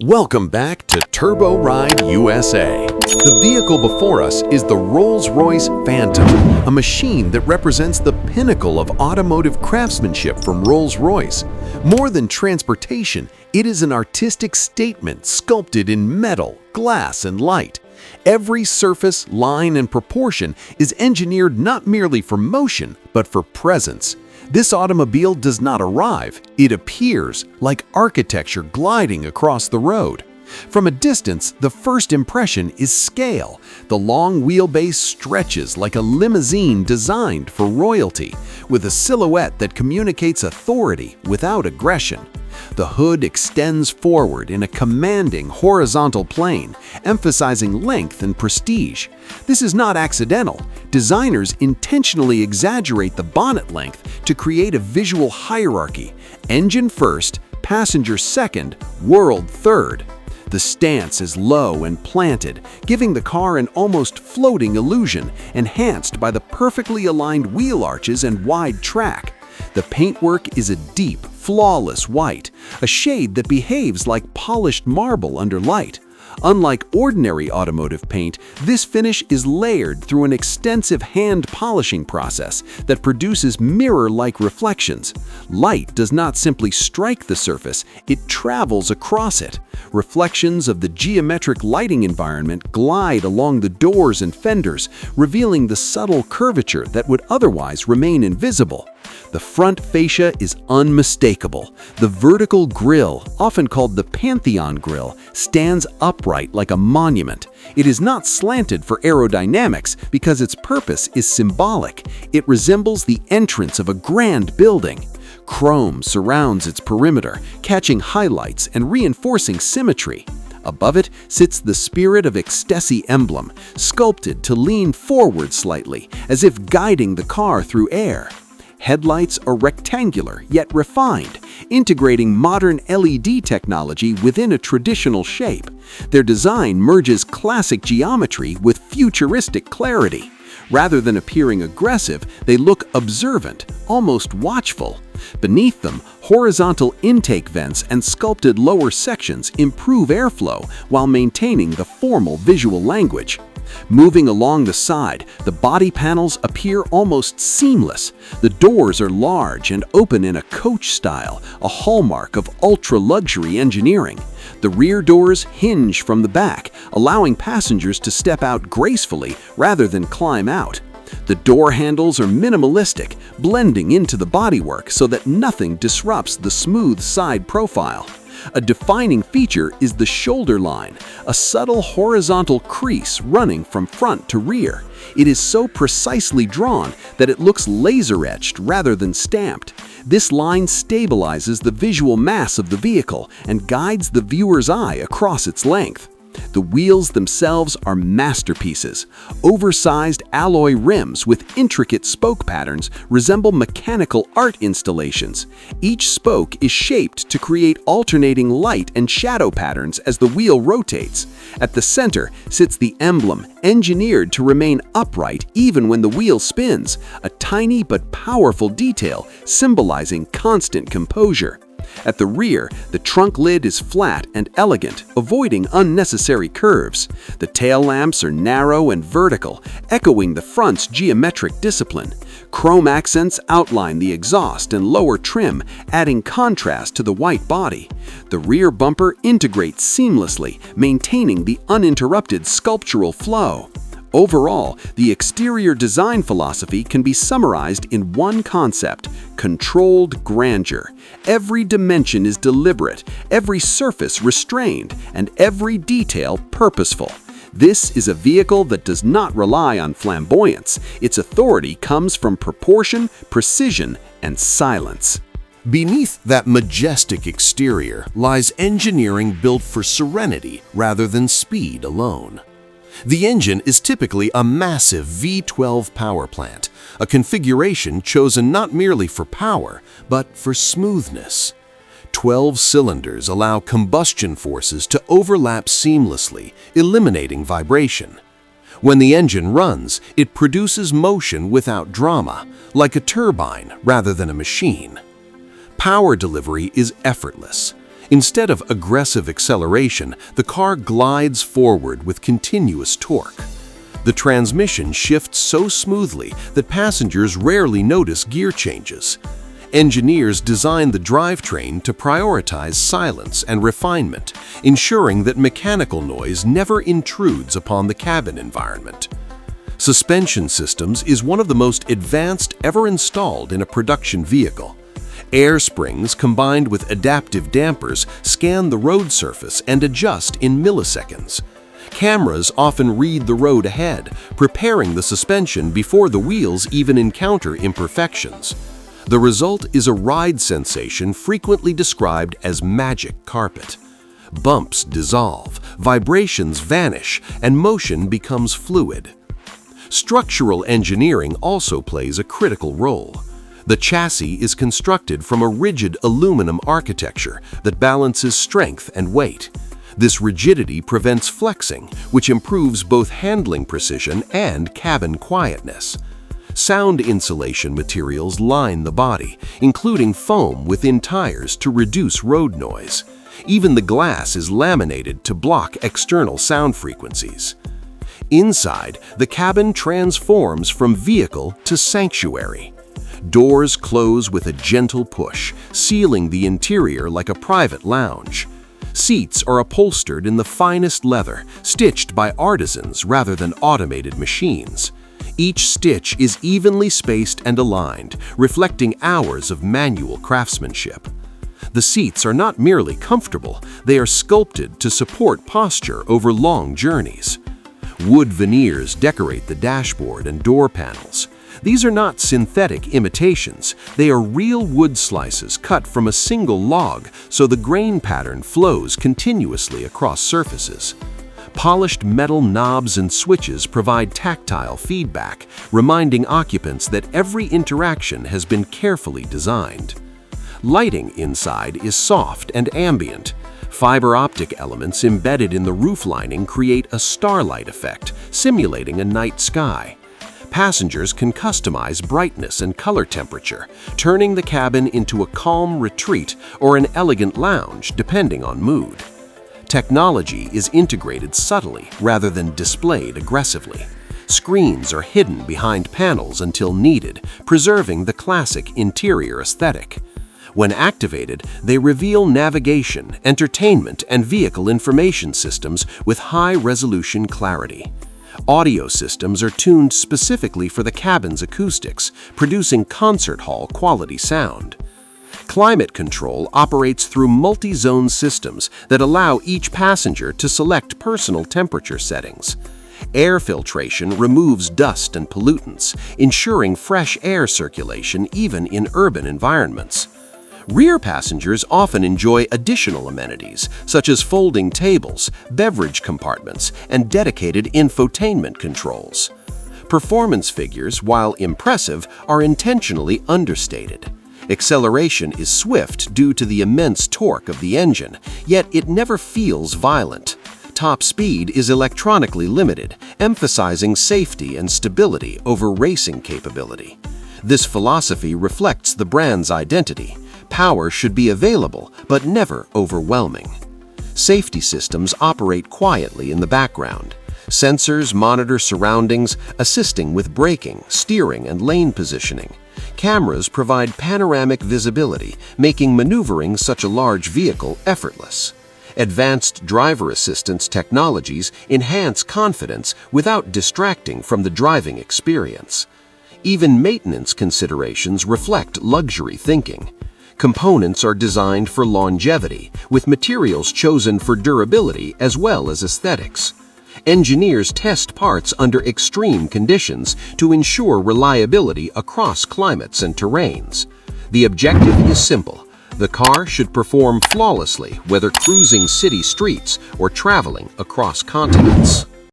Welcome back to Turbo Ride USA. The vehicle before us is the Rolls-Royce Phantom, a machine that represents the pinnacle of automotive craftsmanship from Rolls-Royce. More than transportation, it is an artistic statement sculpted in metal, glass, and light. Every surface, line, and proportion is engineered not merely for motion, but for presence. This automobile does not arrive, it appears like architecture gliding across the road. From a distance, the first impression is scale. The long wheelbase stretches like a limousine designed for royalty, with a silhouette that communicates authority without aggression. The hood extends forward in a commanding horizontal plane, emphasizing length and prestige. This is not accidental. Designers intentionally exaggerate the bonnet length to create a visual hierarchy: engine first, passenger second, world third. The stance is low and planted, giving the car an almost floating illusion, enhanced by the perfectly aligned wheel arches and wide track. The paintwork is a deep, flawless white, a shade that behaves like polished marble under light. Unlike ordinary automotive paint, this finish is layered through an extensive hand polishing process that produces mirror-like reflections. Light does not simply strike the surface, it travels across it. Reflections of the geometric lighting environment glide along the doors and fenders, revealing the subtle curvature that would otherwise remain invisible. The front fascia is unmistakable. The vertical grille, often called the Pantheon grille, stands upright like a monument. It is not slanted for aerodynamics because its purpose is symbolic. It resembles the entrance of a grand building. Chrome surrounds its perimeter, catching highlights and reinforcing symmetry. Above it sits the Spirit of Ecstasy emblem, sculpted to lean forward slightly, as if guiding the car through air. Headlights are rectangular yet refined, integrating modern LED technology within a traditional shape. Their design merges classic geometry with futuristic clarity. Rather than appearing aggressive, they look observant, almost watchful. Beneath them, horizontal intake vents and sculpted lower sections improve airflow while maintaining the formal visual language. Moving along the side, the body panels appear almost seamless. The doors are large and open in a coach style, a hallmark of ultra-luxury engineering. The rear doors hinge from the back, allowing passengers to step out gracefully rather than climb out. The door handles are minimalistic, blending into the bodywork so that nothing disrupts the smooth side profile. A defining feature is the shoulder line, a subtle horizontal crease running from front to rear. It is so precisely drawn that it looks laser-etched rather than stamped. This line stabilizes the visual mass of the vehicle and guides the viewer's eye across its length. The wheels themselves are masterpieces. Oversized alloy rims with intricate spoke patterns resemble mechanical art installations. Each spoke is shaped to create alternating light and shadow patterns as the wheel rotates. At the center sits the emblem, engineered to remain upright even when the wheel spins, a tiny but powerful detail symbolizing constant composure. At the rear, the trunk lid is flat and elegant, avoiding unnecessary curves. The tail lamps are narrow and vertical, echoing the front's geometric discipline. Chrome accents outline the exhaust and lower trim, adding contrast to the white body. The rear bumper integrates seamlessly, maintaining the uninterrupted sculptural flow. Overall, the exterior design philosophy can be summarized in one concept: controlled grandeur. Every dimension is deliberate, every surface restrained, and every detail purposeful. This is a vehicle that does not rely on flamboyance. Its authority comes from proportion, precision, and silence. Beneath that majestic exterior lies engineering built for serenity rather than speed alone. The engine is typically a massive V12 power plant, a configuration chosen not merely for power, but for smoothness. 12 cylinders allow combustion forces to overlap seamlessly, eliminating vibration. When the engine runs, it produces motion without drama, like a turbine rather than a machine. Power delivery is effortless. Instead of aggressive acceleration, the car glides forward with continuous torque. The transmission shifts so smoothly that passengers rarely notice gear changes. Engineers designed the drivetrain to prioritize silence and refinement, ensuring that mechanical noise never intrudes upon the cabin environment. Suspension systems is one of the most advanced ever installed in a production vehicle. Air springs combined with adaptive dampers scan the road surface and adjust in milliseconds. Cameras often read the road ahead, preparing the suspension before the wheels even encounter imperfections. The result is a ride sensation frequently described as magic carpet. Bumps dissolve, vibrations vanish, and motion becomes fluid. Structural engineering also plays a critical role. The chassis is constructed from a rigid aluminum architecture that balances strength and weight. This rigidity prevents flexing, which improves both handling precision and cabin quietness. Sound insulation materials line the body, including foam within tires to reduce road noise. Even the glass is laminated to block external sound frequencies. Inside, the cabin transforms from vehicle to sanctuary. Doors close with a gentle push, sealing the interior like a private lounge. Seats are upholstered in the finest leather, stitched by artisans rather than automated machines. Each stitch is evenly spaced and aligned, reflecting hours of manual craftsmanship. The seats are not merely comfortable, they are sculpted to support posture over long journeys. Wood veneers decorate the dashboard and door panels. These are not synthetic imitations, they are real wood slices cut from a single log so the grain pattern flows continuously across surfaces. Polished metal knobs and switches provide tactile feedback, reminding occupants that every interaction has been carefully designed. Lighting inside is soft and ambient. Fiber optic elements embedded in the roof lining create a starlight effect, simulating a night sky. Passengers can customize brightness and color temperature, turning the cabin into a calm retreat or an elegant lounge depending on mood. Technology is integrated subtly rather than displayed aggressively. Screens are hidden behind panels until needed, preserving the classic interior aesthetic. When activated, they reveal navigation, entertainment, and vehicle information systems with high-resolution clarity. Audio systems are tuned specifically for the cabin's acoustics, producing concert hall quality sound. Climate control operates through multi-zone systems that allow each passenger to select personal temperature settings. Air filtration removes dust and pollutants, ensuring fresh air circulation even in urban environments. Rear passengers often enjoy additional amenities, such as folding tables, beverage compartments, and dedicated infotainment controls. Performance figures, while impressive, are intentionally understated. Acceleration is swift due to the immense torque of the engine, yet it never feels violent. Top speed is electronically limited, emphasizing safety and stability over racing capability. This philosophy reflects the brand's identity. Power should be available, but never overwhelming. Safety systems operate quietly in the background. Sensors monitor surroundings, assisting with braking, steering, and lane positioning. Cameras provide panoramic visibility, making maneuvering such a large vehicle effortless. Advanced driver assistance technologies enhance confidence without distracting from the driving experience. Even maintenance considerations reflect luxury thinking. Components are designed for longevity, with materials chosen for durability as well as aesthetics. Engineers test parts under extreme conditions to ensure reliability across climates and terrains. The objective is simple. The car should perform flawlessly whether cruising city streets or traveling across continents.